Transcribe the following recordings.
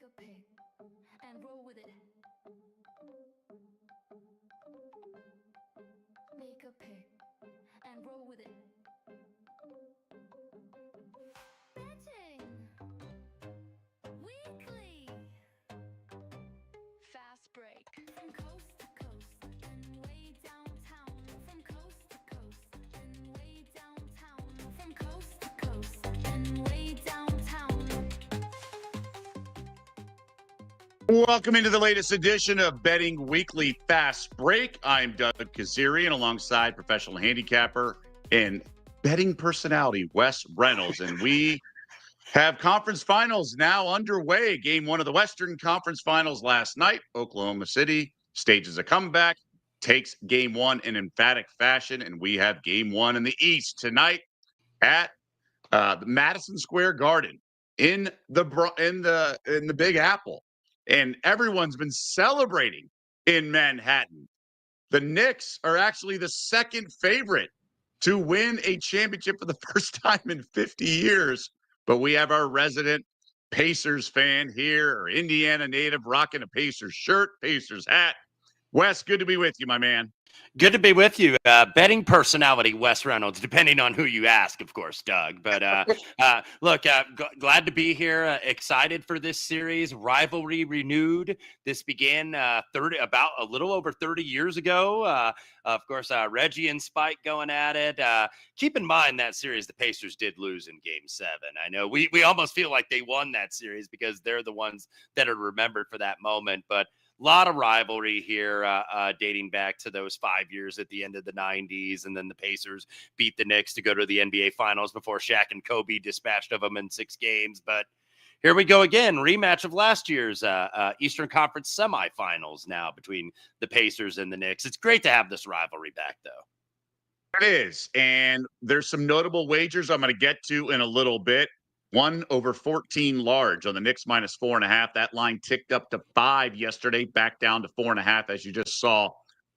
a pick and roll with it. Make a pick and roll with it. Betting weekly. Fast break from coast to coast and way downtown. From coast to coast and way downtown. From coast to coast and way downtown. Welcome into the latest edition of Betting Weekly Fast Break. I'm Doug Kazarian alongside professional handicapper and betting personality Wes Reynolds. And we have conference finals now underway. Game one of the Western Conference Finals last night. Oklahoma City stages a comeback, takes game one in emphatic fashion. And we have game one in the East tonight at the Madison Square Garden in the Big Apple. And everyone's been celebrating in Manhattan. The Knicks are actually the second favorite to win a championship for the first time in 50 years. But we have our resident Pacers fan here, or Indiana native, rocking a Pacers shirt, Pacers hat. Wes, good to be with you, my man. Good to be with you. Betting personality, Wes Reynolds, depending on who you ask, of course, Doug. But look, glad to be here. Excited for this series. Rivalry renewed. This began about a little over 30 years ago. Of course, Reggie and Spike going at it. Keep in mind that series the Pacers did lose in Game 7. I know we almost feel like they won that series because they're the ones that are remembered for that moment. But a lot of rivalry here dating back to those 5 years at the end of the 90s. And then the Pacers beat the Knicks to go to the NBA Finals before Shaq and Kobe dispatched of them in 6 games. But here we go again. Rematch of last year's Eastern Conference semifinals now between the Pacers and the Knicks. It's great to have this rivalry back, though. It is. And there's some notable wagers I'm going to get to in a little bit. 1 over 14 large on the Knicks minus 4.5. That line ticked up to 5 yesterday, back down to 4.5, as you just saw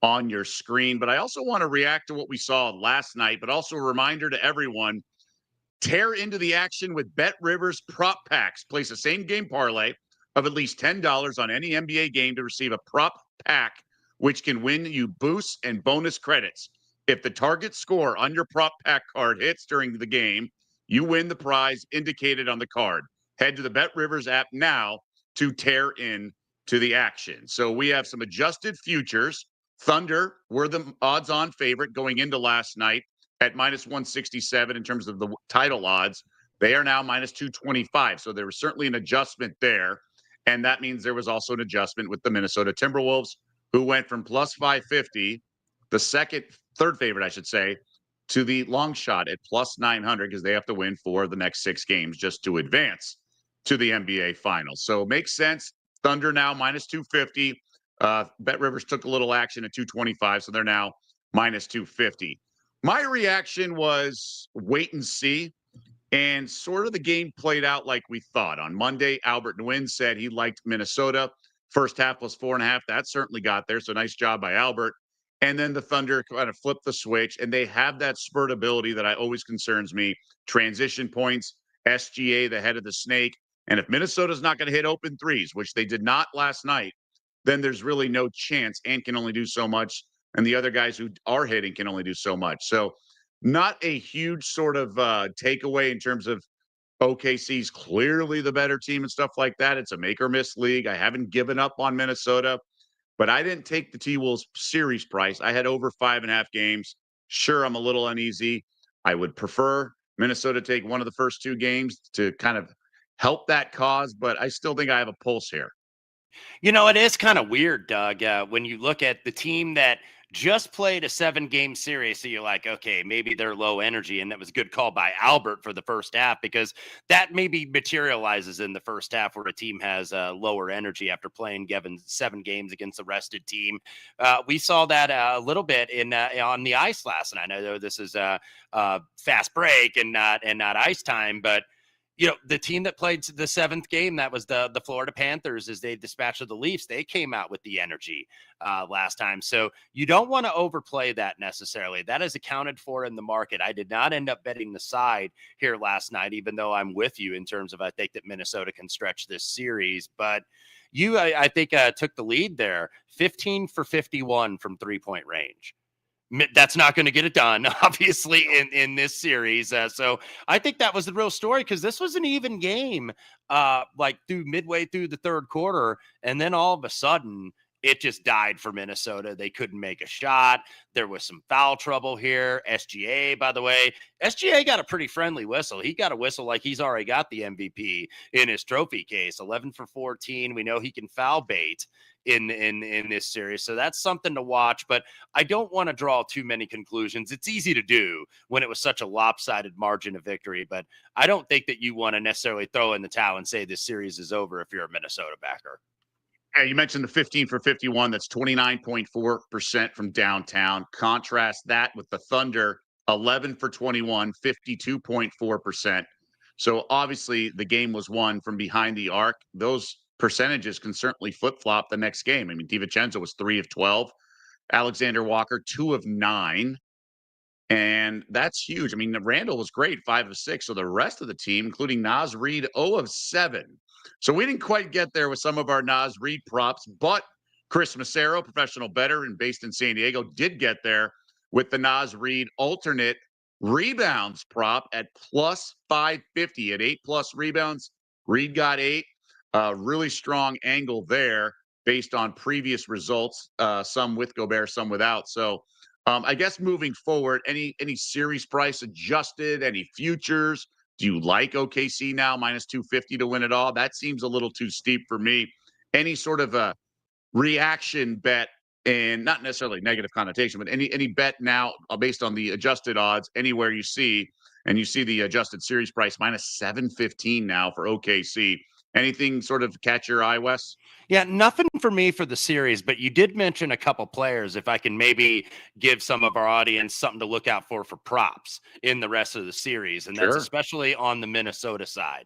on your screen. But I also want to react to what we saw last night, but also a reminder to everyone, tear into the action with Bet Rivers prop packs. Place a same game parlay of at least $10 on any NBA game to receive a prop pack, which can win you boosts and bonus credits. If the target score on your prop pack card hits during the game, you win the prize indicated on the card. Head to the Bet Rivers app now to tear in to the action. So we have some adjusted futures. Thunder were the odds-on favorite going into last night at minus 167 in terms of the title odds. They are now minus 225. So there was certainly an adjustment there. And that means there was also an adjustment with the Minnesota Timberwolves, who went from plus 550, third favorite, I should say, to the long shot at plus 900 because they have to win for the next 6 games just to advance to the NBA Finals. So it makes sense. Thunder now minus 250. Bet Rivers took a little action at 225, so they're now minus 250. My reaction was wait and see, and sort of the game played out like we thought. On Monday, Albert Nguyen said he liked Minnesota. First half plus 4.5. That certainly got there, so nice job by Albert. And then the Thunder kind of flipped the switch, and they have that spurt ability that always concerns me. Transition points, SGA, the head of the snake. And if Minnesota's not going to hit open threes, which they did not last night, then there's really no chance. Ant can only do so much, and the other guys who are hitting can only do so much. So not a huge sort of takeaway in terms of OKC's clearly the better team and stuff like that. It's a make or miss league. I haven't given up on Minnesota. But I didn't take the T-Wolves series price. I had over 5.5 games. Sure, I'm a little uneasy. I would prefer Minnesota take one of the first 2 games to kind of help that cause, but I still think I have a pulse here. You know, it is kind of weird, Doug, when you look at the team that just played a 7-game series. So you're like, okay, maybe they're low energy. And that was a good call by Albert for the first half, because that maybe materializes in the first half where a team has lower energy after playing 7 games against the rested team. We saw that a little bit on the ice last night. I know this is a fast break and not ice time, but the team that played the seventh game, that was the Florida Panthers, as they dispatched the Leafs. They came out with the energy last time. So you don't want to overplay that necessarily. That is accounted for in the market. I did not end up betting the side here last night, even though I'm with you in terms of I think that Minnesota can stretch this series. But I think, took the lead there, 15 for 51 from 3-point range. That's not going to get it done, obviously, in this series. So I think that was the real story, because this was an even game, like midway through the third quarter, and then all of a sudden it just died for Minnesota. They couldn't make a shot. There was some foul trouble here. SGA, by the way, SGA got a pretty friendly whistle. He got a whistle like he's already got the MVP in his trophy case. 11 for 14. We know he can foul bait in this series, so that's something to watch. But I don't want to draw too many conclusions. It's easy to do when it was such a lopsided margin of victory, but I don't think that you want to necessarily throw in the towel and say this series is over if you're a Minnesota backer. Yeah, you mentioned the 15 for 51. That's 29.4% from downtown. Contrast that with the Thunder, 11 for 21, 52.4%. So obviously the game was won from behind the arc. Those percentages can certainly flip-flop the next game. I mean, DiVincenzo was 3 of 12. Alexander Walker, 2 of 9. And that's huge. I mean, Randall was great, 5 of 6. So the rest of the team, including Naz Reid, 0 of 7. So we didn't quite get there with some of our Naz Reid props, but Chris Massaro, professional bettor and based in San Diego, did get there with the Naz Reid alternate rebounds prop at plus 550 at 8+ rebounds. Reid got 8. Really strong angle there based on previous results, some with Gobert, some without. So I guess moving forward, any series price adjusted, any futures? Do you like OKC now minus 250 to win it all? That seems a little too steep for me. Any sort of a reaction bet, and not necessarily negative connotation, but any bet now based on the adjusted odds anywhere you see, and you see the adjusted series price minus 715 now for OKC. Anything sort of catch your eye, Wes? Yeah, nothing for me for the series, but you did mention a couple players. If I can maybe give some of our audience something to look out for props in the rest of the series, and that's Sure. especially on the Minnesota side.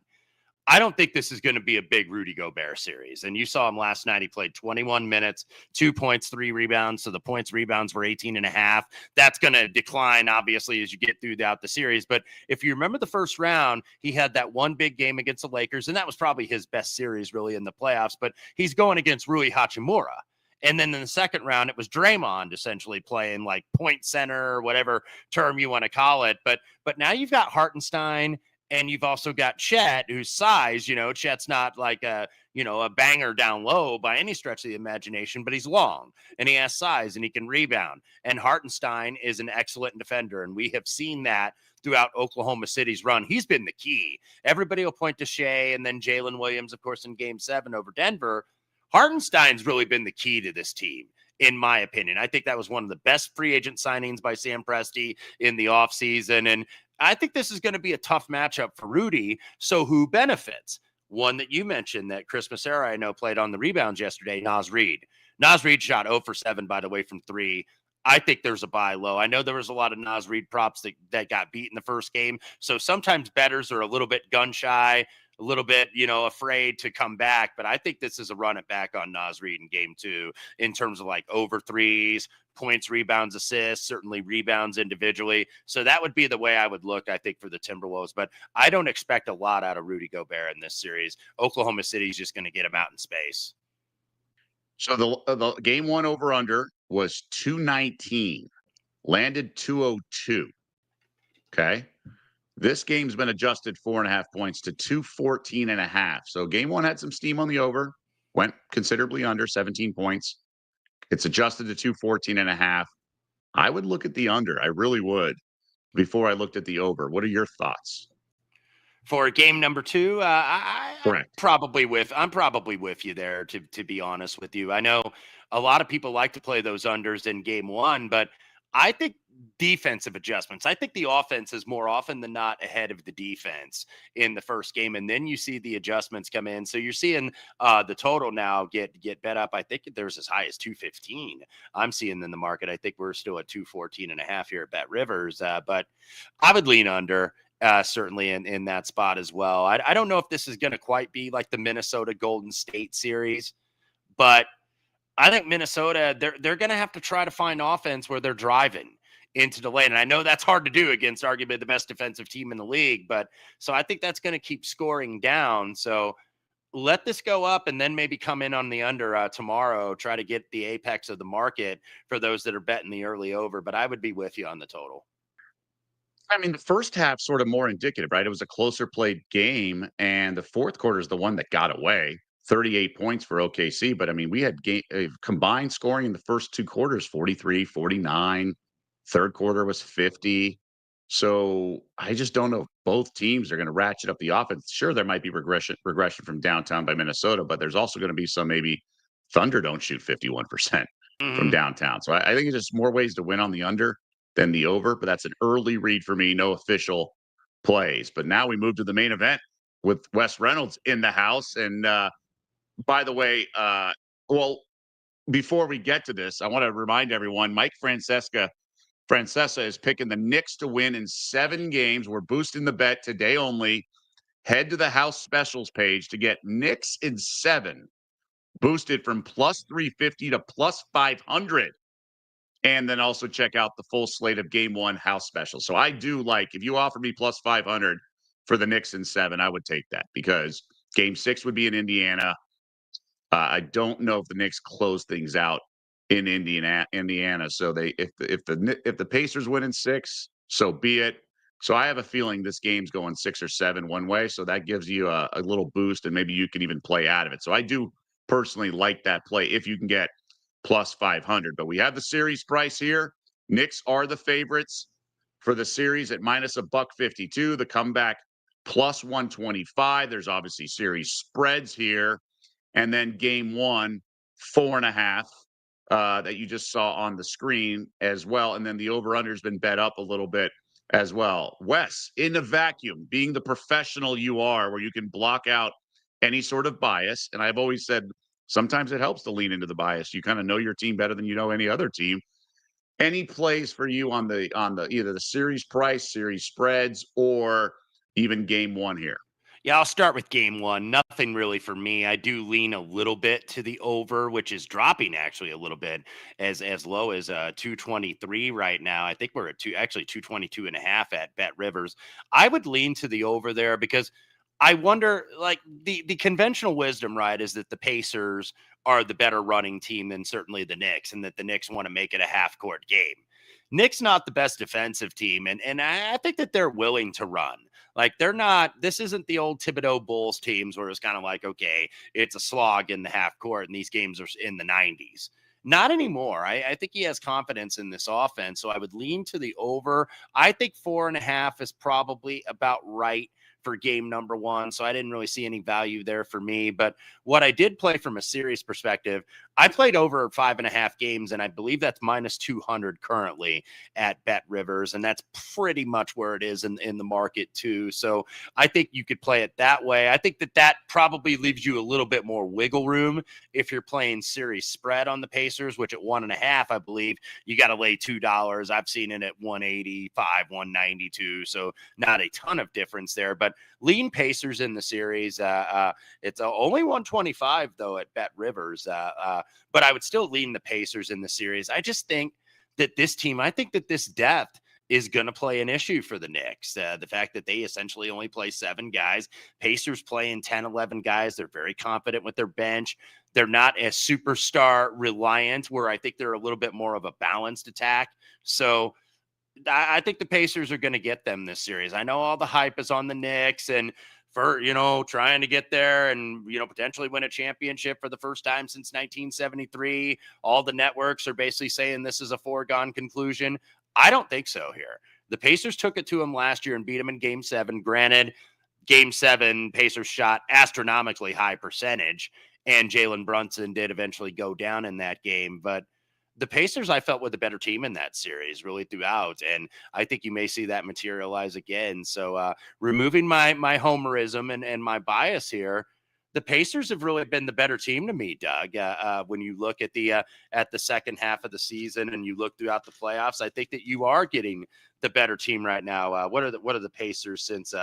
I don't think this is going to be a big Rudy Gobert series. And you saw him last night. He played 21 minutes, 2 points, 3 rebounds. So the points rebounds were 18.5. That's going to decline, obviously, as you get throughout the series. But if you remember the first round, he had that one big game against the Lakers, and that was probably his best series really in the playoffs. But he's going against Rui Hachimura. And then in the second round, it was Draymond essentially playing like point center, or whatever term you want to call it. But now you've got Hartenstein. And you've also got Chet, whose size, Chet's not like a banger down low by any stretch of the imagination, but he's long and he has size and he can rebound. And Hartenstein is an excellent defender. And we have seen that throughout Oklahoma City's run. He's been the key. Everybody will point to Shea and then Jalen Williams, of course, in Game 7 over Denver. Hartenstein's really been the key to this team, in my opinion. I think that was one of the best free agent signings by Sam Presti in the offseason. And I think this is going to be a tough matchup for Rudy. So who benefits? One that you mentioned that Chris Massaro, I know, played on the rebounds yesterday, Naz Reid. Naz Reid shot 0 for 7, by the way, from 3. I think there's a buy low. I know there was a lot of Naz Reid props that got beat in the first game. So sometimes bettors are a little bit gun shy, a little bit, afraid to come back. But I think this is a run it back on Naz Reid in Game 2 in terms of like over threes, points, rebounds, assists, certainly rebounds individually. So that would be the way I would look, I think, for the Timberwolves. But I don't expect a lot out of Rudy Gobert in this series. Oklahoma City is just going to get him out in space. So the Game 1 over under was 219, landed 202. Okay. This game's been adjusted 4.5 points to 214.5. So Game 1 had some steam on the over, went considerably under 17 points. It's adjusted to 214.5. I would look at the under. I really would before I looked at the over. What are your thoughts? For game number 2, Correct. I'm probably with you there, to be honest with you. I know a lot of people like to play those unders in Game 1, but I think defensive adjustments. I think the offense is more often than not ahead of the defense in the first game, and then you see the adjustments come in. So you're seeing the total now get bet up. I think there's as high as 215. I'm seeing in the market. I think we're still at 214.5 here at Bet Rivers, but I would lean under. certainly in that spot as well. I don't know if this is going to quite be like the Minnesota Golden State series, but I think Minnesota, they're going to have to try to find offense where they're driving into the lane. And I know that's hard to do against arguably the best defensive team in the league, but so I think that's going to keep scoring down. So let this go up and then maybe come in on the under tomorrow, try to get the apex of the market for those that are betting the early over, but I would be with you on the total. I mean, the first half sort of more indicative, right? It was a closer played game, and the fourth quarter is the one that got away. 38 points for OKC, but I mean, we had combined scoring in the first two quarters, 43, 49. Third quarter was 50. So I just don't know if both teams are going to ratchet up the offense. Sure, there might be regression from downtown by Minnesota, but there's also going to be some maybe Thunder don't shoot 51% from Mhm. downtown. So I think it's just more ways to win on the under than the over, but that's an early read for me. No official plays. But now we move to the main event with Wes Reynolds in the house. And by the way, well, before we get to this, I want to remind everyone Mike Francesa is picking the Knicks to win in 7 games. We're boosting the bet today only. Head to the house specials page to get Knicks in 7 boosted from plus 350 to plus 500. And then also check out the full slate of game 1 house specials. So I do like, if you offer me plus 500 for the Knicks in 7, I would take that because game 6 would be in Indiana. I don't know if the Knicks close things out in Indiana. So if the Pacers win in 6, so be it. So I have a feeling this game's going 6 or 7 one way. So that gives you a little boost, and maybe you can even play out of it. So I do personally like that play if you can get plus 500. But we have the series price here. Knicks are the favorites for the series at minus a $1.52. The comeback plus 125. There's obviously series spreads here. And then game 1, 4.5 that you just saw on the screen as well. And then the over-under has been bet up a little bit as well. Wes, in a vacuum, being the professional you are, where you can block out any sort of bias. And I've always said sometimes it helps to lean into the bias. You kind of know your team better than you know any other team. Any plays for you on the either the series price, series spreads, or even game 1 here? Yeah, I'll start with game 1. Nothing really for me. I do lean a little bit to the over, which is dropping actually a little bit as low as 223 right now. I think we're at 222 and a half at Bet Rivers. I would lean to the over there because I wonder, like the conventional wisdom, right, is that the Pacers are the better running team than certainly the Knicks, and that the Knicks want to make it a half court game. Knicks not the best defensive team, and I think that they're willing to run. Like they're not. This isn't the old Thibodeau Bulls teams where it's kind of like, okay, it's a slog in the half court, and these games are in the 90s. Not anymore. I think he has confidence in this offense, so I would lean to the over. I think 4.5 is probably about right for game number 1. So I didn't really see any value there for me. But what I did play from a series perspective, I played over 5.5 games, and I believe that's minus 200 currently at Bet Rivers. And that's pretty much where it is in the market too. So I think you could play it that way. I think that probably leaves you a little bit more wiggle room if you're playing series spread on the Pacers, which at 1.5, I believe you got to lay $2. I've seen it at 185, 192. So not a ton of difference there, but lean Pacers in the series. It's only 125 though at Bet Rivers. But I would still lean the Pacers in the series. I just think that this team, I think that this depth is going to play an issue for the Knicks. The fact that they essentially only play 7 guys, Pacers playing 10, 11 guys. They're very confident with their bench. They're not as superstar reliant, where I think they're a little bit more of a balanced attack. So I think the Pacers are going to get them this series. I know all the hype is on the Knicks and for, trying to get there and, potentially win a championship for the first time since 1973. All the networks are basically saying this is a foregone conclusion. I don't think so here. The Pacers took it to them last year and beat them in game 7. Granted, game 7, Pacers shot astronomically high percentage, and Jalen Brunson did eventually go down in that game. But the Pacers, I felt, were the better team in that series really throughout. And I think you may see that materialize again. So removing my homerism and my bias here, the Pacers have really been the better team to me, Doug. When you look at the second half of the season and you look throughout the playoffs, I think that you are getting the better team right now. What are the Pacers since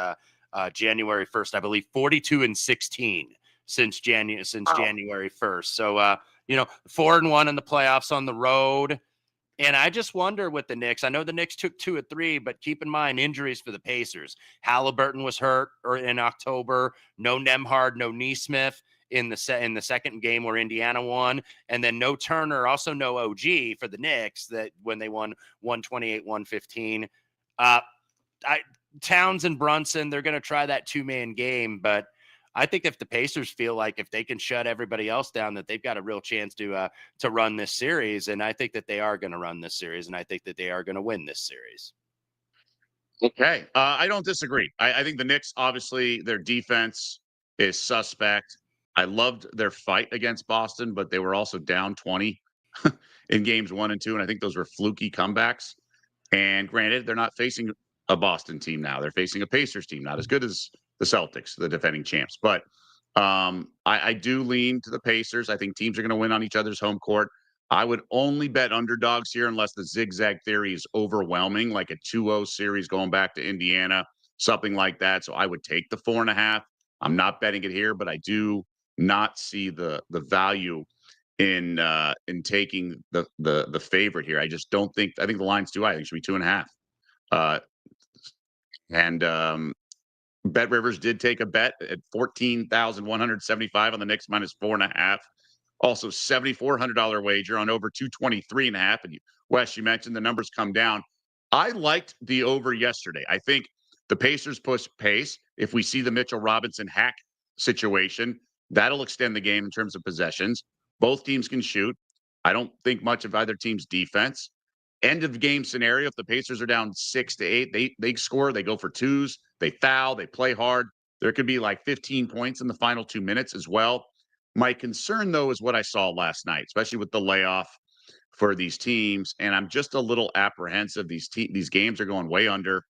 January 1st? I believe 42-16 since January 1st. So 4-1 in the playoffs on the road. And I just wonder with the Knicks. I know the Knicks took 2 of 3, but keep in mind injuries for the Pacers. Halliburton was hurt in October. No Nembhard, no Neesmith in the second game where Indiana won, and then no Turner, also no OG for the Knicks that when they won 128-115. Towns and Brunson, they're going to try that 2-man game, but I think if the Pacers feel like if they can shut everybody else down, that they've got a real chance to run this series. And I think that they are going to run this series, and I think that they are going to win this series. Okay. I don't disagree. I think the Knicks, obviously, their defense is suspect. I loved their fight against Boston, but they were also down 20 in games 1 and 2. And I think those were fluky comebacks. And granted, they're not facing a Boston team now. They're facing a Pacers team, not as good as the Celtics, the defending champs. But I do lean to the Pacers. I think teams are going to win on each other's home court. I would only bet underdogs here unless the zigzag theory is overwhelming, like a 2-0 series going back to Indiana, something like that. So I would take the 4.5. I'm not betting it here, but I do not see the value in taking the favorite here. I just don't think. I think the line's too high. I think it should be 2.5. Bet Rivers did take a bet at 14,175 on the Knicks minus 4.5. Also, $7,400 wager on over 223.5. And Wes, you mentioned the numbers come down. I liked the over yesterday. I think the Pacers push pace. If we see the Mitchell Robinson hack situation, that'll extend the game in terms of possessions. Both teams can shoot. I don't think much of either team's defense. End of game scenario, if the Pacers are down 6-8, they score, they go for twos, they foul, they play hard. There could be like 15 points in the final 2 minutes as well. My concern, though, is what I saw last night, especially with the layoff for these teams. And I'm just a little apprehensive. These games are going way under.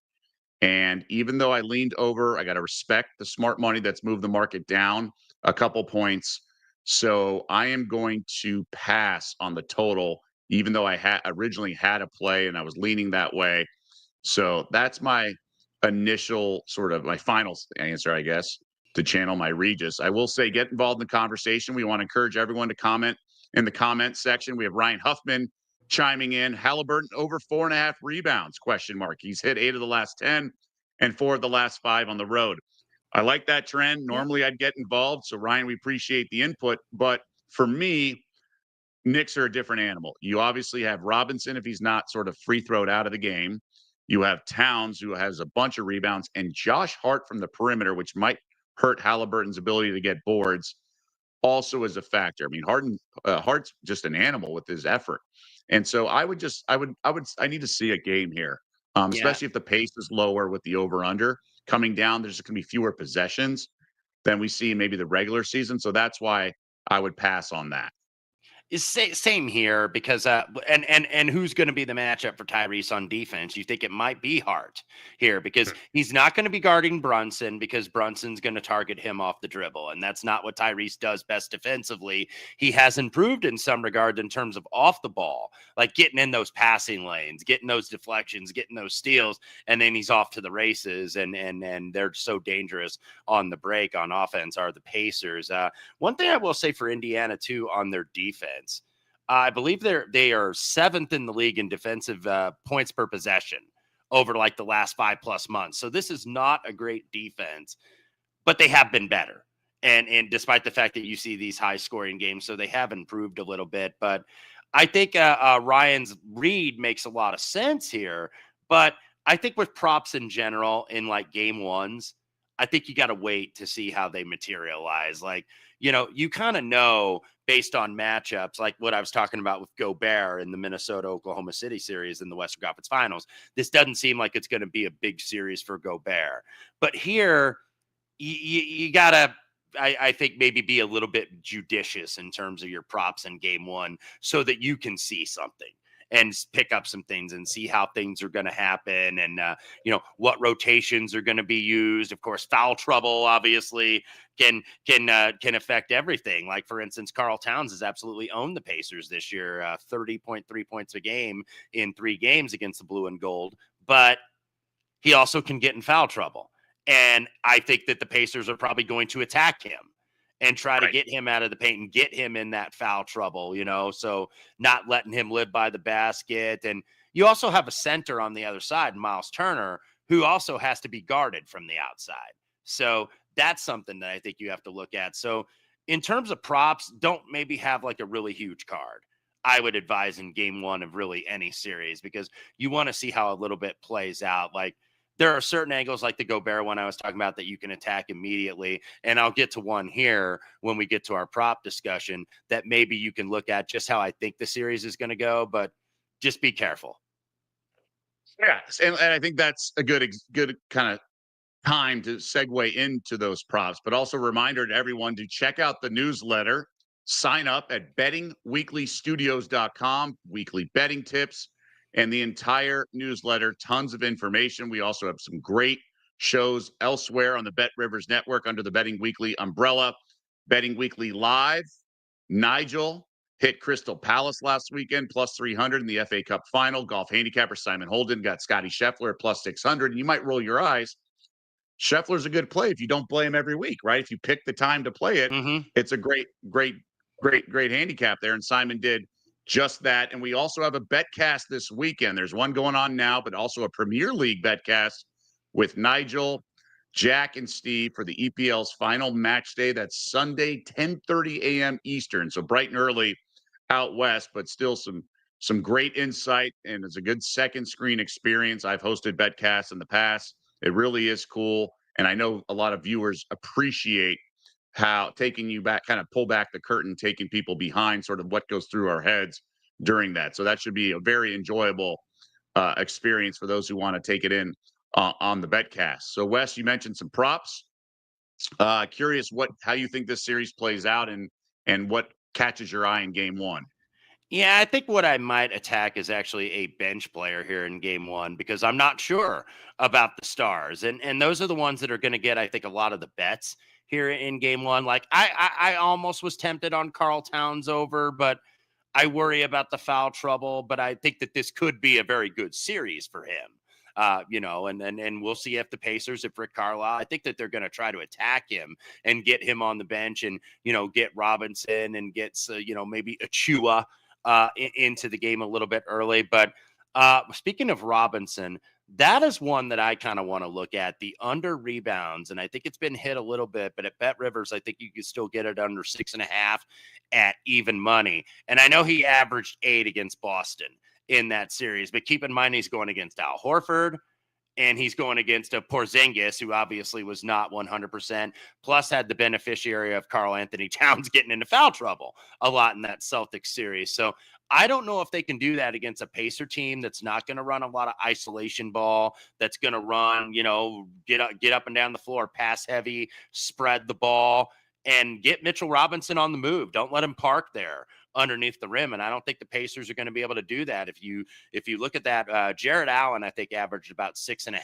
And even though I leaned over, I got to respect the smart money that's moved the market down a couple points. So I am going to pass on the total, even though I originally had a play and I was leaning that way. So that's my initial sort of my final answer, I guess, to channel my Regis. I will say get involved in the conversation. We want to encourage everyone to comment in the comment section. We have Ryan Huffman chiming in. Halliburton over 4.5 rebounds, question mark. He's hit 8 of the last 10 and 4 of the last 5 on the road. I like that trend. Normally I'd get involved. So Ryan, we appreciate the input. But for me, Knicks are a different animal. You obviously have Robinson if he's not sort of free throwed out of the game. You have Towns who has a bunch of rebounds and Josh Hart from the perimeter, which might hurt Halliburton's ability to get boards, also is a factor. I mean, Hart's just an animal with his effort. And so I need to see a game here, especially if the pace is lower with the over under coming down. There's going to be fewer possessions than we see in maybe the regular season. So that's why I would pass on that. Is same here because and who's going to be the matchup for Tyrese on defense? You think it might be Hart here because he's not going to be guarding Brunson because Brunson's going to target him off the dribble, and that's not what Tyrese does best defensively. He has improved in some regard in terms of off the ball, like getting in those passing lanes, getting those deflections, getting those steals, and then he's off to the races. And they're so dangerous on the break on offense are the Pacers. One thing I will say for Indiana too on their defense. I believe they are 7th in the league in defensive points per possession over like the last 5+ months. So this is not a great defense, but they have been better. And despite the fact that you see these high scoring games, so they have improved a little bit. But I think Ryan's read makes a lot of sense here. But I think with props in general in like game ones, I think you got to wait to see how they materialize. Like, you kind of know based on matchups, like what I was talking about with Gobert in the Minnesota-Oklahoma City series in the Western Conference Finals. This doesn't seem like it's going to be a big series for Gobert. But here, you got to, I think, maybe be a little bit judicious in terms of your props in game one so that you can see something and pick up some things and see how things are going to happen and, what rotations are going to be used. Of course, foul trouble, obviously, can affect everything. Like, for instance, Karl Towns has absolutely owned the Pacers this year, 30.3 points a game in 3 games against the blue and gold. but he also can get in foul trouble. And I think that the Pacers are probably going to attack him and try to Right. get him out of the paint and get him in that foul trouble, so not letting him live by the basket. And you also have a center on the other side, Miles Turner, who also has to be guarded from the outside. So that's something that I think you have to look at. So in terms of props, don't maybe have like a really huge card. I would advise in game one of really any series, because you want to see how a little bit plays out. Like, there are certain angles like the Gobert one I was talking about that you can attack immediately. And I'll get to one here when we get to our prop discussion that maybe you can look at just how I think the series is going to go, but just be careful. Yeah, and I think that's a good kind of time to segue into those props, but also a reminder to everyone to check out the newsletter. Sign up at bettingweeklystudios.com, weekly betting tips, and the entire newsletter. Tons of information. We also have some great shows elsewhere on the Bet Rivers Network under the Betting Weekly umbrella. Betting Weekly Live. Nigel hit Crystal Palace last weekend, plus 300 in the FA Cup final. Golf handicapper Simon Holden got Scotty Scheffler at plus 600. And you might roll your eyes. Scheffler's a good play if you don't play him every week, right? If you pick the time to play it, it's a great handicap there. And Simon did just that. And we also have a betcast this weekend. There's one going on now, but also a Premier League betcast with Nigel, Jack, and Steve for the EPL's final match day. That's Sunday, 10:30 a.m. Eastern. So bright and early out west, but still some great insight, and it's a good second screen experience. I've hosted betcasts in the past. It really is cool. And I know a lot of viewers appreciate how taking you back, kind of pull back the curtain, taking people behind sort of what goes through our heads during that. So that should be a very enjoyable experience for those who want to take it in on the betcast. So Wes, you mentioned some props. Curious how you think this series plays out and what catches your eye in game one. Yeah, I think what I might attack is actually a bench player here in game one, because I'm not sure about the stars. And those are the ones that are going to get, I think, a lot of the bets here in game one. Like, I almost was tempted on Carl Towns over, but I worry about the foul trouble. But I think that this could be a very good series for him. And we'll see if the Pacers, if Rick Carlisle, I think that they're going to try to attack him and get him on the bench, and, get Robinson and get, maybe Achua into the game a little bit early. But speaking of Robinson, that is one that I kind of want to look at, the under rebounds. And I think it's been hit a little bit, but at Bet Rivers, I think you can still get it under 6.5 at even money. And I know he averaged 8 against Boston in that series, but keep in mind, he's going against Al Horford, and he's going against a Porzingis, who obviously was not 100%, plus had the beneficiary of Karl Anthony Towns getting into foul trouble a lot in that Celtics series. So I don't know if they can do that against a Pacer team that's not going to run a lot of isolation ball, that's going to run, get up and down the floor, pass heavy, spread the ball, and get Mitchell Robinson on the move. Don't let him park there underneath the rim. And I don't think the Pacers are going to be able to do that. If you look at that, Jared Allen, I think, averaged about 6.5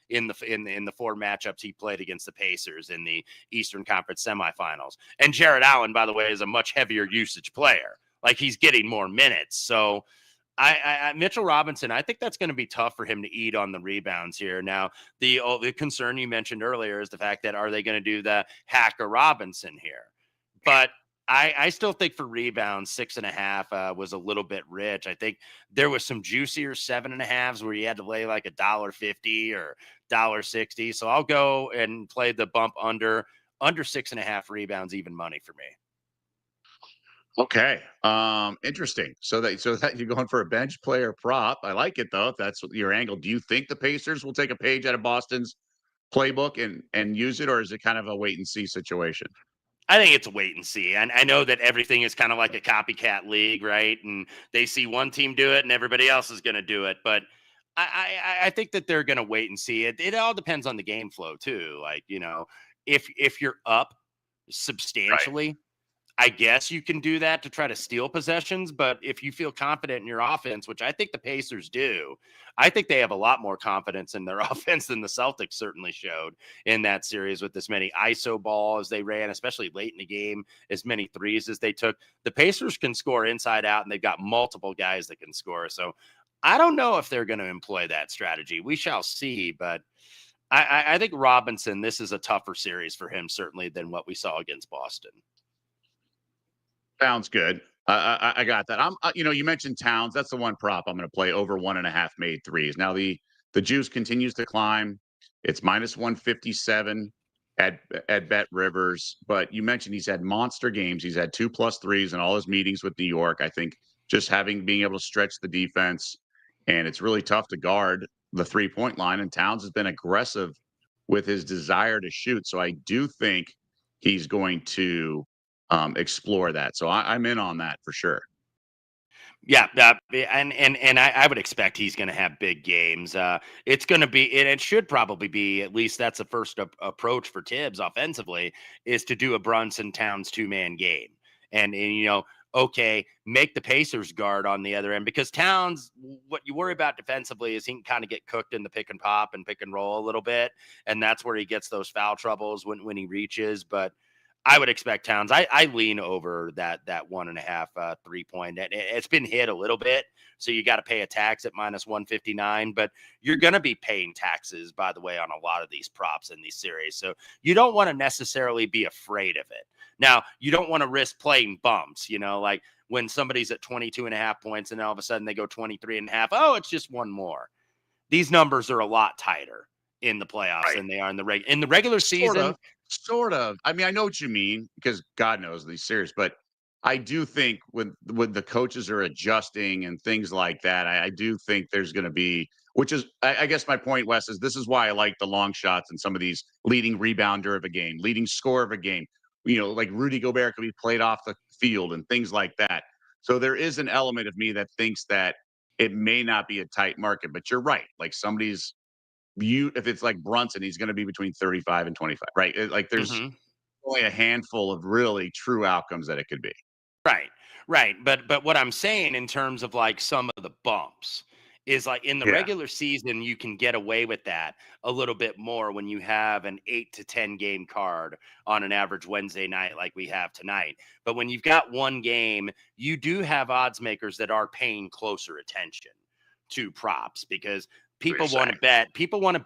in the 4 matchups he played against the Pacers in the Eastern Conference semifinals. And Jared Allen, by the way, is a much heavier usage player. Like, he's getting more minutes. So Mitchell Robinson, I think that's going to be tough for him to eat on the rebounds here. Now, the concern you mentioned earlier is the fact that, are they going to do the Hacker Robinson here? But I still think for rebounds, 6.5 was a little bit rich. I think there was some juicier 7.5s where you had to lay like $1.50 or $1.60. So I'll go and play the bump under 6.5 rebounds, even money for me. Okay. Interesting. So that you're going for a bench player prop. I like it though, if that's your angle. Do you think the Pacers will take a page out of Boston's playbook and use it, or is it kind of a wait and see situation? I think it's a wait and see. And I know that everything is kind of like a copycat league, right? And they see one team do it and everybody else is going to do it. But I think that they're going to wait and see. It all depends on the game flow too. Like, if you're up substantially, I guess you can do that to try to steal possessions. But if you feel confident in your offense, which I think the Pacers do, I think they have a lot more confidence in their offense than the Celtics certainly showed in that series, with as many ISO ball as they ran, especially late in the game, as many threes as they took. The Pacers can score inside out, and they've got multiple guys that can score. So I don't know if they're going to employ that strategy. We shall see, but I think Robinson, this is a tougher series for him, certainly, than what we saw against Boston. Sounds good. I got that. You mentioned Towns. That's the one prop I'm going to play over 1.5 made threes. Now the juice continues to climb. It's minus 157 at Bet Rivers. But you mentioned he's had monster games. He's had 2+ threes in all his meetings with New York. I think just being able to stretch the defense, and it's really tough to guard the 3-point line. And Towns has been aggressive with his desire to shoot. So I do think he's going to explore that. So I'm in on that for sure. Yeah, and I would expect he's going to have big games. It's going to be, and it should probably be, at least that's the first approach for Tibbs offensively, is to do a Brunson Towns 2-man game, and okay, make the Pacers guard on the other end, because Towns, what you worry about defensively is he can kind of get cooked in the pick and pop and pick and roll a little bit, and that's where he gets those foul troubles when he reaches, but. I would expect Towns. I lean over that 1.5 3-point. It's been hit a little bit, so you got to pay a tax at minus 159. But you're going to be paying taxes, by the way, on a lot of these props in these series. So you don't want to necessarily be afraid of it. Now, you don't want to risk playing bumps. Like when somebody's at 22.5 points and all of a sudden they go 23.5. Oh, it's just one more. These numbers are a lot tighter in the playoffs than they are in the regular season. Sort of. I mean, I know what you mean, because God knows these series, but I do think when the coaches are adjusting and things like that, I do think there's going to be, which is, I guess my point, Wes, is this is why I like the long shots and some of these leading rebounder of a game, leading score of a game. Like Rudy Gobert could be played off the field and things like that. So there is an element of me that thinks that it may not be a tight market, but you're right. Like if it's like Brunson, he's going to be between 35 and 25, right? Like there's only a handful of really true outcomes that it could be. Right. But what I'm saying in terms of like some of the bumps is like in the regular season, you can get away with that a little bit more when you have an 8 to 10 game card on an average Wednesday night like we have tonight. But when you've got one game, you do have odds makers that are paying closer attention to props, because people want to bet, and people want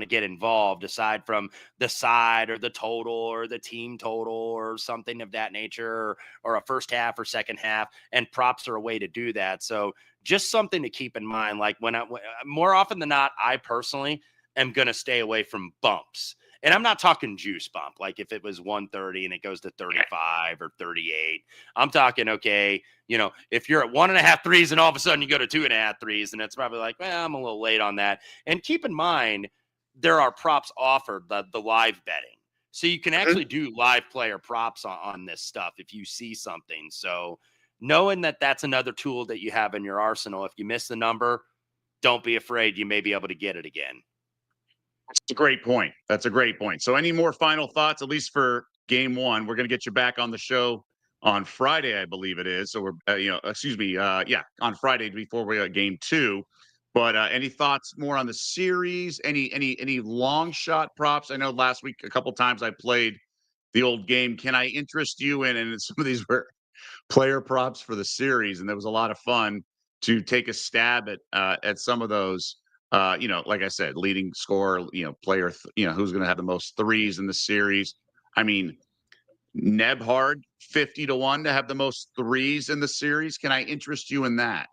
to get involved aside from the side or the total or the team total or something of that nature, or a first half or second half, and props are a way to do that. So just something to keep in mind. Like more often than not, I personally am going to stay away from bumps. And I'm not talking juice bump, like if it was 130 and it goes to 35 or 38. I'm talking, okay, if you're at 1.5 threes and all of a sudden you go to 2.5 threes, and it's probably like, well, I'm a little late on that. And keep in mind, there are props offered, the live betting. So you can actually do live player props on this stuff if you see something. So knowing that that's another tool that you have in your arsenal, if you miss the number, don't be afraid. You may be able to get it again. That's a great point. So any more final thoughts, at least for game one? We're going to get you back on the show on Friday, I believe it is. So we're, on Friday before we got game two. But any thoughts more on the series? Any long shot props? I know last week a couple times I played the old game. Can I interest you in? And some of these were player props for the series, and there was a lot of fun to take a stab at some of those. Like I said, leading scorer, player, who's going to have the most threes in the series. I mean, Nebhard 50-1 to have the most threes in the series. Can I interest you in that?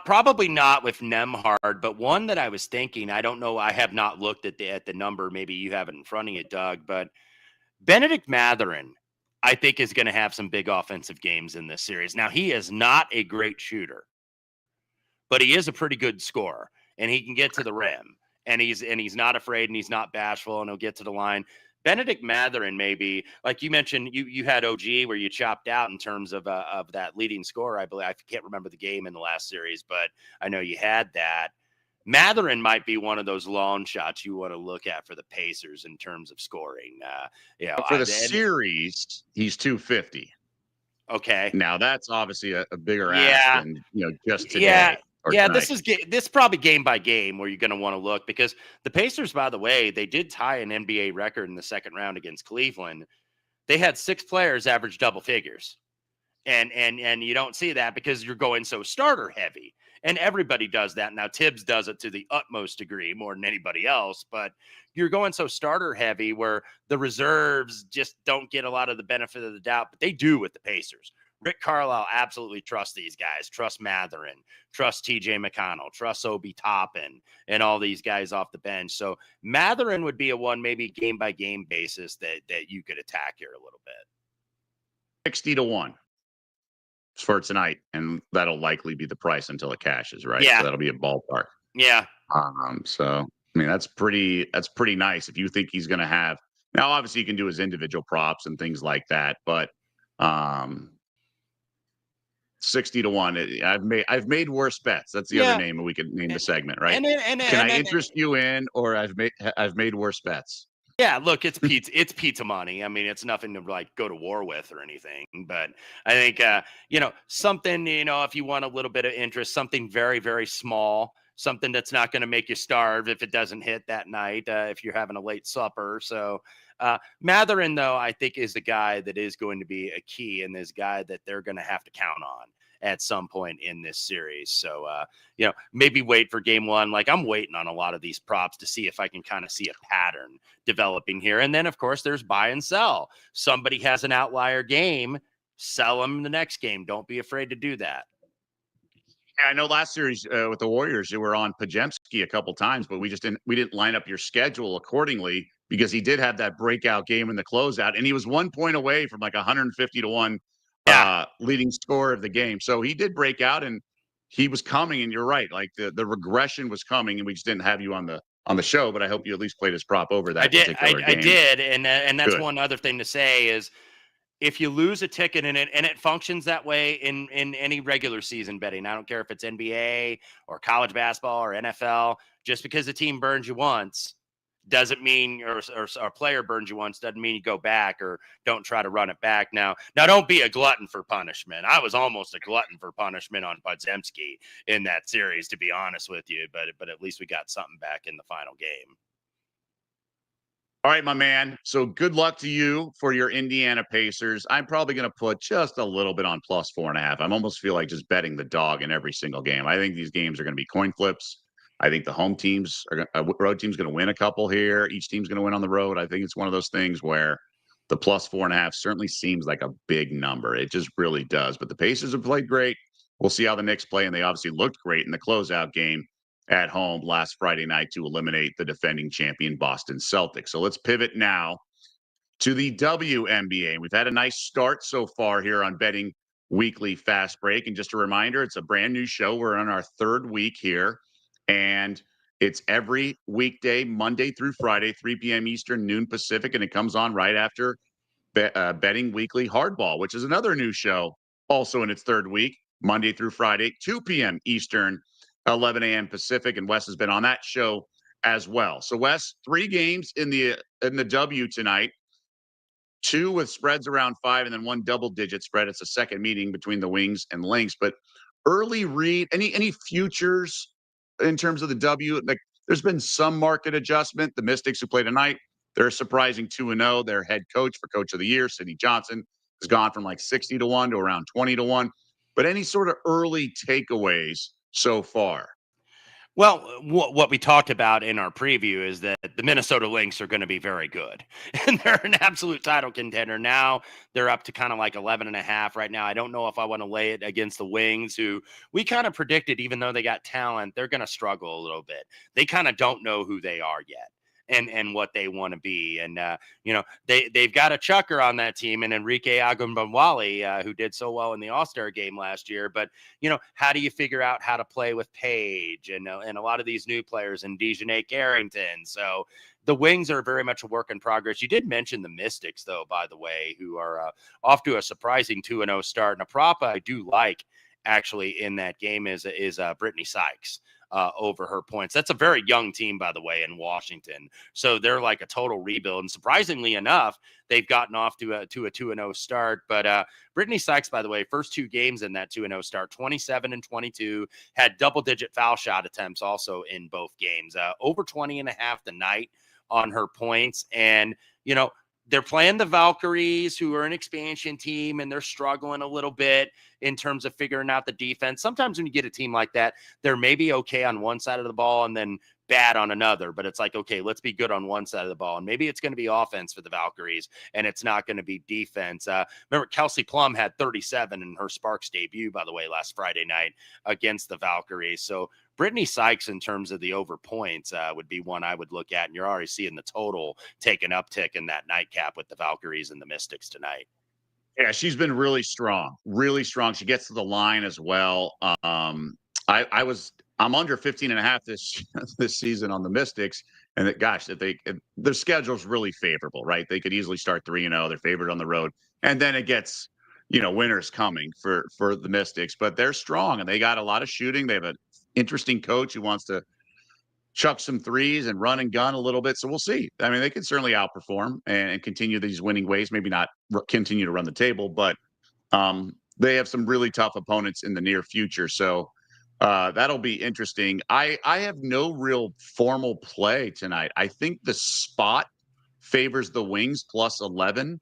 Probably not with Nemhard, but one that I was thinking, I don't know, I have not looked at the number. Maybe you have it in front of you, Doug, but Benedict Mathurin, I think, is going to have some big offensive games in this series. Now, he is not a great shooter, but he is a pretty good scorer, and he can get to the rim, and he's not afraid, and he's not bashful, and he'll get to the line. Benedict Mathurin, maybe, like you mentioned, you had OG where you chopped out in terms of that leading scorer. I believe, I can't remember the game in the last series, but I know you had that. Mathurin might be one of those long shots you want to look at for the Pacers in terms of scoring. For the series, he's 250. Okay. Now that's obviously a bigger ask than just today. Yeah, this is probably game by game where you're going to want to look, because the Pacers, by the way, they did tie an NBA record in the second round against Cleveland. They had 6 players average double figures, and you don't see that because you're going so starter heavy. And everybody does that. Now, Tibbs does it to the utmost degree more than anybody else, but you're going so starter heavy where the reserves just don't get a lot of the benefit of the doubt, but they do with the Pacers. Rick Carlisle absolutely trusts these guys, trust Matherin, trust TJ McConnell, trust Obi Toppin, and all these guys off the bench. So Matherin would be a one, maybe game by game basis that you could attack here a little bit. 60-1 for tonight, and that'll likely be the price until it cashes, right? Yeah. So that'll be a ballpark. Yeah. So I mean, that's pretty nice if you think he's going to have. Now, obviously, you can do his individual props and things like that, but 60-1. I've made worse bets. That's the other name we could name the segment, right? Can I interest you in, or I've made worse bets? Yeah, look, it's pizza money. I mean, it's nothing to like go to war with or anything. But I think something, if you want a little bit of interest, something very, very small, something that's not going to make you starve if it doesn't hit that night, if you're having a late supper. So Matherin, though, I think is the guy that is going to be a key, and this guy that they're going to have to count on at some point in this series. So, maybe wait for game one. Like, I'm waiting on a lot of these props to see if I can kind of see a pattern developing here. And then, of course, there's buy and sell. Somebody has an outlier game, sell them the next game. Don't be afraid to do that. Yeah, I know last series with the Warriors, you were on Pajemski a couple times, but we didn't line up your schedule accordingly because he did have that breakout game in the closeout, and he was 1 point away from like 150-1 leading scorer of the game. So he did break out, and he was coming. And you're right, like the regression was coming, and we just didn't have you on the show. But I hope you at least played his prop over that particular game. I did, and that's Good. one other thing to say is, if you lose a ticket and it functions that way in any regular season betting, I don't care if it's NBA or college basketball or NFL, just because the team burns you once doesn't mean, or a player burns you once doesn't mean you go back or don't try to run it back. Now don't be a glutton for punishment. I was almost a glutton for punishment on Podziemski in that series, to be honest with you, but at least we got something back in the final game. All right, my man. So good luck to you for your Indiana Pacers. I'm probably going to put just a little bit on plus 4.5. I almost feel like just betting the dog in every single game. I think these games are going to be coin flips. I think the home teams road team's going to win a couple here. Each team's going to win on the road. I think it's one of those things where the plus 4.5 certainly seems like a big number. It just really does. But the Pacers have played great. We'll see how the Knicks play, and they obviously looked great in the closeout game at home last Friday night to eliminate the defending champion Boston Celtics. So let's pivot now to the WNBA. We've had a nice start so far here on Betting Weekly Fast Break. And just a reminder, it's a brand new show. We're on our third week here, and it's every weekday, Monday through Friday, 3 p.m. Eastern, noon Pacific, and it comes on right after Betting Weekly Hardball, which is another new show, also in its third week, Monday through Friday, 2 p.m. Eastern, 11 a.m. Pacific, and Wes has been on that show as well. So, Wes, 3 games in the W tonight, 2 with spreads around 5, and then 1 double-digit spread. It's a second meeting between the Wings and Lynx. But early read, any futures in terms of the W? Like, there's been some market adjustment. The Mystics, who play tonight, they're a surprising 2-0. Their head coach for Coach of the Year, Sidney Johnson, has gone from like 60-1 to around 20-1. But any sort of early takeaways so far? Well, what we talked about in our preview is that the Minnesota Lynx are going to be very good, and they're an absolute title contender. Now they're up to kind of like 11.5 right now. I don't know if I want to lay it against the Wings, who we kind of predicted, even though they got talent, they're going to struggle a little bit. They kind of don't know who they are yet and what they want to be. And, they've got a chucker on that team, and Enrique Agumbawali, who did so well in the All-Star game last year. But, how do you figure out how to play with Paige and a lot of these new players and Dejanay Carrington? So the Wings are very much a work in progress. You did mention the Mystics, though, by the way, who are off to a surprising 2-0 start. And a prop I do like, actually, in that game is Brittany Sykes. Over her points. That's a very young team, by the way, in Washington. So they're like a total rebuild. And surprisingly enough, they've gotten off to a 2-0 start. But Brittany Sykes, by the way, first 2 games in that 2-0 start, 27 and 22, had double-digit foul shot attempts also in both games. Over 20.5 the night on her points. And, they're playing the Valkyries, who are an expansion team, and they're struggling a little bit in terms of figuring out the defense. Sometimes when you get a team like that, they're maybe okay on one side of the ball and then bad on another, but it's like, okay, let's be good on one side of the ball. And maybe it's going to be offense for the Valkyries and it's not going to be defense. Remember, Kelsey Plum had 37 in her Sparks debut, by the way, last Friday night against the Valkyries. So Brittany Sykes, in terms of the over points, would be one I would look at. And you're already seeing the total take an uptick in that nightcap with the Valkyries and the Mystics tonight. Yeah, she's been really strong, really strong. She gets to the line as well. I'm under 15.5 this season on the Mystics, and their schedule's really favorable, right? They could easily start 3-0. They're favored on the road, and then it gets, winners coming for the Mystics. But they're strong, and they got a lot of shooting. They have an interesting coach who wants to chuck some threes and run and gun a little bit. So we'll see. I mean, they can certainly outperform and continue these winning ways. Maybe not continue to run the table, but they have some really tough opponents in the near future. So that'll be interesting. I have no real formal play tonight. I think the spot favors the Wings plus 11.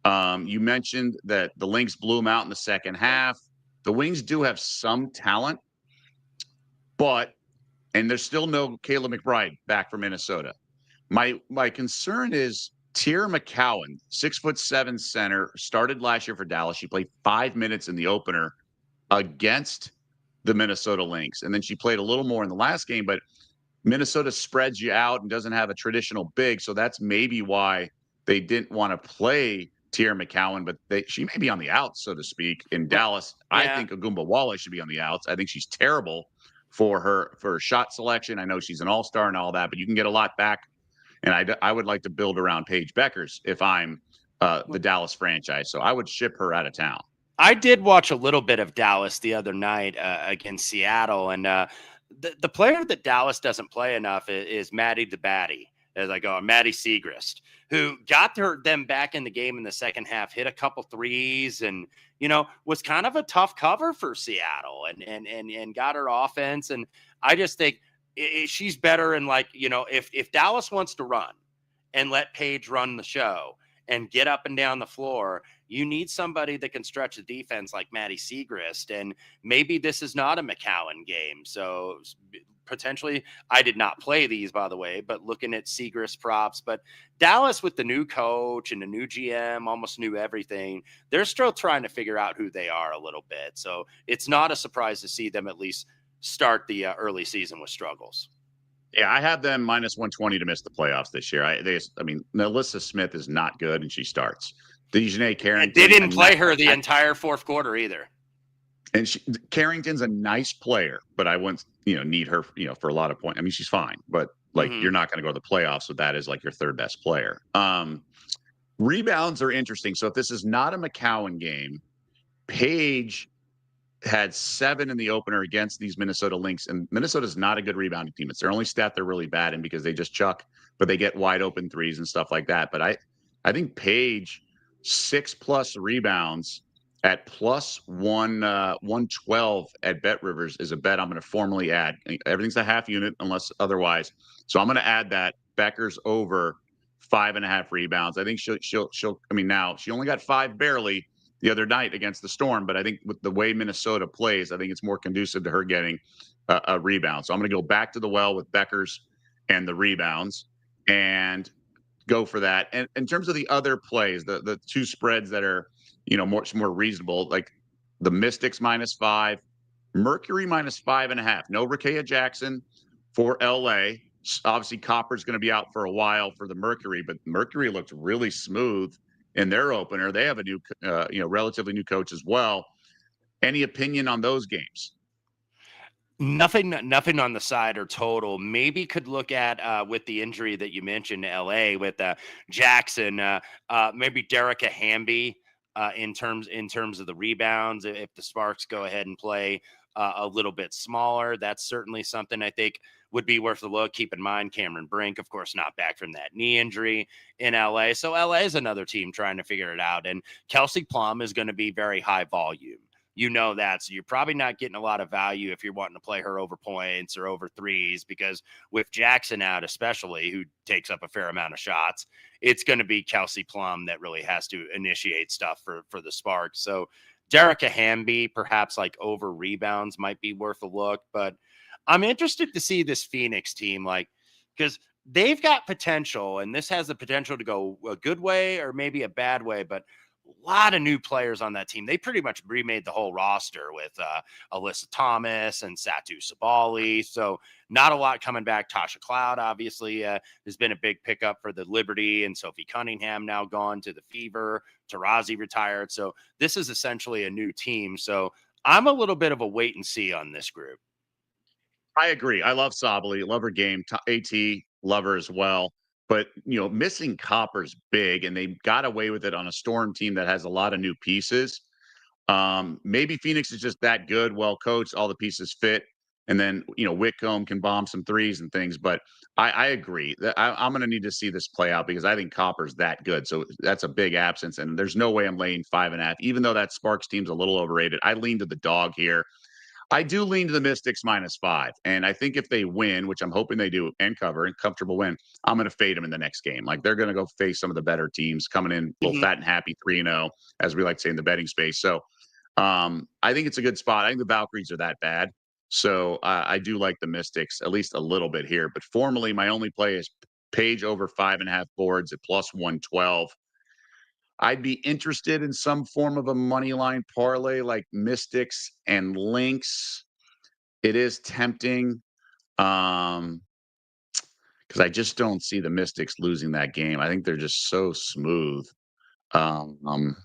You mentioned that the Lynx blew them out in the second half. The Wings do have some talent, and there's still no Kayla McBride back from Minnesota. My concern is Tier McCowan, 6'7" center, started last year for Dallas. She played 5 minutes in the opener against the Minnesota Lynx. And then she played a little more in the last game, but Minnesota spreads you out and doesn't have a traditional big. So that's maybe why they didn't want to play Tier McCowan, but she may be on the outs, so to speak, in Dallas. Yeah. I think Agumba Wallace should be on the outs. I think she's terrible for her shot selection. I know she's an all-star and all that, but you can get a lot back. And I would like to build around Paige Beckers if I'm the Dallas franchise. So I would ship her out of town. I did watch a little bit of Dallas the other night against Seattle. And the player that Dallas doesn't play enough is Maddie the Batty, as I go, Maddie Siegrist, who got them back in the game in the second half, hit a couple threes and, was kind of a tough cover for Seattle and got her offense. And I just think she's better. And if Dallas wants to run and let Paige run the show and get up and down the floor, you need somebody that can stretch the defense like Maddie Siegrist. And maybe this is not a McCowan game. So potentially, I did not play these, by the way, but looking at Siegrist props. But Dallas, with the new coach and the new GM, almost knew everything. They're still trying to figure out who they are a little bit. So it's not a surprise to see them at least start the early season with struggles. Yeah, I have them minus 120 to miss the playoffs this year. Melissa Smith is not good, and she starts. Dejanay Carrington. They didn't play her the entire fourth quarter either. And Carrington's a nice player, but I wouldn't, need her, for a lot of points. I mean, she's fine, but you're not going to go to the playoffs with that as your third best player. Rebounds are interesting. So if this is not a McCowan game, Paige had 7 in the opener against these Minnesota Lynx, and Minnesota's not a good rebounding team. It's their only stat they're really bad in because they just chuck, but they get wide open threes and stuff like that. But I think Paige 6+ rebounds at plus 112 at Bet Rivers is a bet I'm going to formally add. Everything's a half unit unless otherwise. So I'm going to add that. Becker's over 5.5 rebounds. I think she'll. Now she only got 5 barely the other night against the Storm, but I think with the way Minnesota plays, I think it's more conducive to her getting a rebound. So I'm going to go back to the well with Becker's and the rebounds and go for that. And in terms of the other plays, the two spreads that are, more reasonable, like the Mystics -5, Mercury -5.5. No Rakea Jackson for LA. Obviously, Copper's going to be out for a while for the Mercury, but Mercury looked really smooth in their opener. They have a new, relatively new coach as well. Any opinion on those games? Nothing on the side or total. Maybe could look at with the injury that you mentioned, LA with Jackson, maybe Derica Hamby in terms of the rebounds. If the Sparks go ahead and play a little bit smaller, that's certainly something I think would be worth a look. Keep in mind, Cameron Brink, of course, not back from that knee injury in LA. So LA is another team trying to figure it out. And Kelsey Plum is going to be very high volume. You know that. So you're probably not getting a lot of value if you're wanting to play her over points or over threes, because with Jackson out, especially, who takes up a fair amount of shots, it's going to be Kelsey Plum that really has to initiate stuff for the Sparks. So Derica Hamby, perhaps like over rebounds, might be worth a look. But I'm interested to see this Phoenix team, like, because they've got potential, and this has the potential to go a good way or maybe a bad way, but a lot of new players on that team. They pretty much remade the whole roster with Alyssa Thomas and Satu Sabali. So not a lot coming back. Tasha Cloud, obviously, has been a big pickup for the Liberty, and Sophie Cunningham now gone to the Fever. Tarazi retired. So this is essentially a new team. So I'm a little bit of a wait and see on this group. I agree. I love Sabali, love her game. AT, love her as well. But missing Copper's big, and they got away with it on a Storm team that has a lot of new pieces. Maybe Phoenix is just that good, well coached, all the pieces fit, and then Whitcomb can bomb some threes and things. But I agree that I'm going to need to see this play out, because I think Copper's that good. So that's a big absence, and there's no way I'm laying 5.5. Even though that Sparks team's a little overrated, I lean to the dog here. I do lean to the Mystics -5. And I think if they win, which I'm hoping they do, and cover and comfortable win, I'm going to fade them in the next game. Like, they're going to go face some of the better teams coming in a little fat and happy 3-0, as we like to say in the betting space. So I think it's a good spot. I think the Valkyries are that bad. So I do like the Mystics at least a little bit here. But formally, my only play is Page over 5.5 boards at +112. I'd be interested in some form of a money line parlay like Mystics and Lynx. It is tempting, because I just don't see the Mystics losing that game. I think they're just so smooth. Man,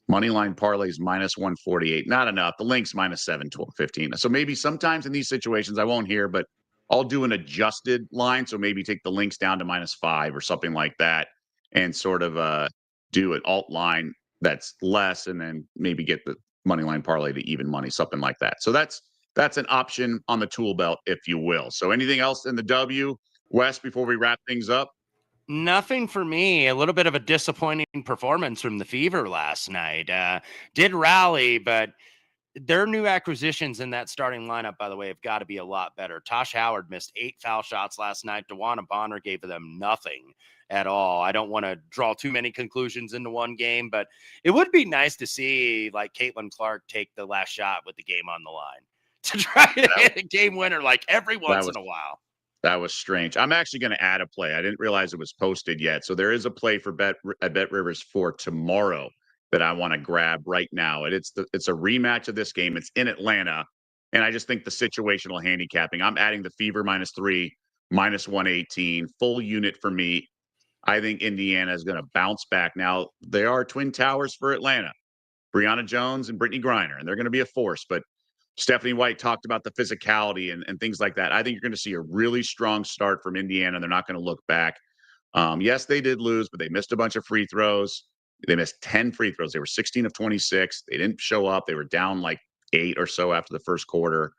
money line parlays -148, not enough. The Lynx -715. So maybe sometimes in these situations I won't hear, but I'll do an adjusted line. So maybe take the Lynx down to -5 or something like that, and sort of do an alt line that's less, and then maybe get the money line parlay to even money, something like that. So that's an option on the tool belt, if you will. So anything else in the W, Wes, before we wrap things up? Nothing for me. A little bit of a disappointing performance from the Fever last night. Did rally, but their new acquisitions in that starting lineup, by the way, have got to be a lot better. Tosh Howard missed 8 foul shots last night. DeWanna Bonner gave them nothing at all. I don't want to draw too many conclusions into one game, but it would be nice to see like Caitlin Clark take the last shot with the game on the line to try to hit a game winner like every once in a while. That was strange. I'm actually going to add a play. I didn't realize it was posted yet. So there is a play for Bet Rivers for tomorrow that I want to grab right now. And it's a rematch of this game. It's in Atlanta. And I just think the situational handicapping, I'm adding the Fever -3, -118, full unit for me. I think Indiana is going to bounce back. Now, there are twin towers for Atlanta, Brianna Jones and Brittany Griner, and they're going to be a force. But Stephanie White talked about the physicality and things like that. I think you're going to see a really strong start from Indiana. They're not going to look back. Yes, they did lose, but they missed a bunch of free throws. They missed 10 free throws. They were 16 of 26. They didn't show up. They were down like 8 or so after the first quarter,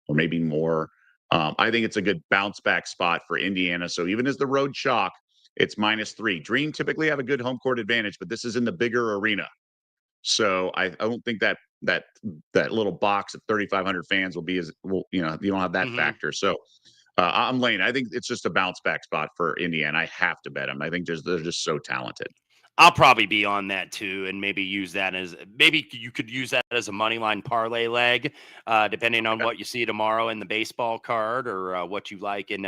or maybe more. I think it's a good bounce back spot for Indiana. So even as the road chalk, it's -3. Dream typically have a good home court advantage, but this is in the bigger arena. So I don't think that little box of 3,500 fans will be as well. You don't have that factor. So I'm laying. I think it's just a bounce back spot for Indiana. I have to bet them. I think they're just so talented. I'll probably be on that too, and maybe use that as you could use that as a money line parlay leg, depending on what you see tomorrow in the baseball card, or what you like in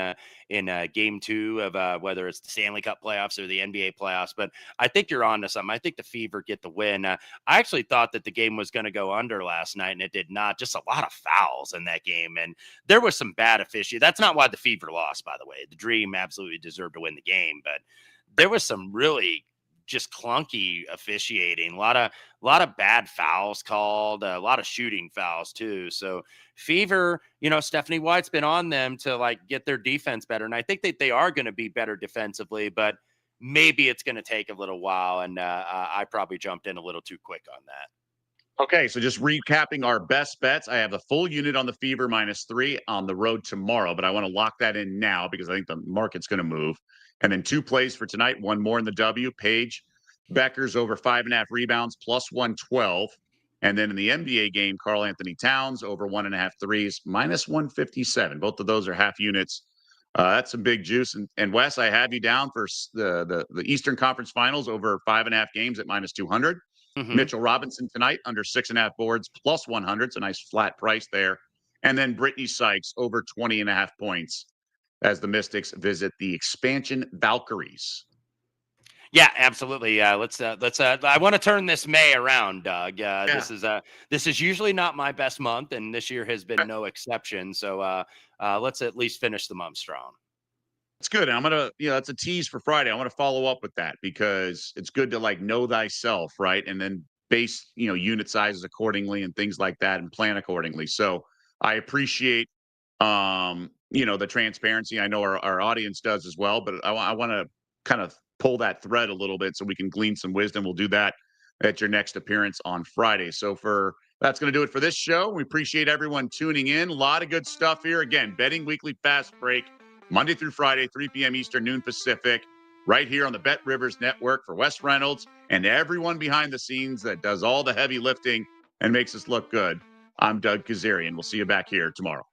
game 2 of whether it's the Stanley Cup playoffs or the NBA playoffs. But I think you're on to something. I think the Fever get the win. I actually thought that the game was going to go under last night, and it did not. Just a lot of fouls in that game, and there was some bad officiating. That's not why the Fever lost, by the way. The Dream absolutely deserved to win the game, but there was some really just clunky officiating, a lot of bad fouls called, a lot of shooting fouls too. So Fever, Stephanie White's been on them to like get their defense better, and I think that they are going to be better defensively, but maybe it's going to take a little while. And I probably jumped in a little too quick on that. Okay, so just recapping our best bets. I have the full unit on the Fever -3 on the road tomorrow, but I want to lock that in now because I think the market's going to move. And then 2 plays for tonight, one more in the W. Paige Beckers over 5.5 rebounds +112. And then in the NBA game, Karl Anthony Towns over 1.5 threes, minus 157. Both of those are half units. That's some big juice. And Wes, I have you down for the Eastern Conference Finals over 5.5 games at minus 200. Mitchell Robinson tonight under 6.5 boards plus 100. It's a nice flat price there. And then Brittany Sykes over 20.5 points as the Mystics visit the expansion Valkyries. Yeah, absolutely. Let's. I want to turn this May around, Doug. This is usually not my best month, and this year has been no exception. So let's at least finish the month strong. It's good. And I'm gonna, that's a tease for Friday. I want to follow up with that because it's good to like know thyself, right? And then base, unit sizes accordingly and things like that, and plan accordingly. So I appreciate, the transparency. I know our audience does as well, but I want to kind of pull that thread a little bit so we can glean some wisdom. We'll do that at your next appearance on Friday. So that's going to do it for this show. We appreciate everyone tuning in. A lot of good stuff here. Again, Betting Weekly Fast Break, Monday through Friday, 3 p.m. Eastern, noon Pacific, right here on the Bet Rivers Network. For Wes Reynolds and everyone behind the scenes that does all the heavy lifting and makes us look good, I'm Doug Kazarian. We'll see you back here tomorrow.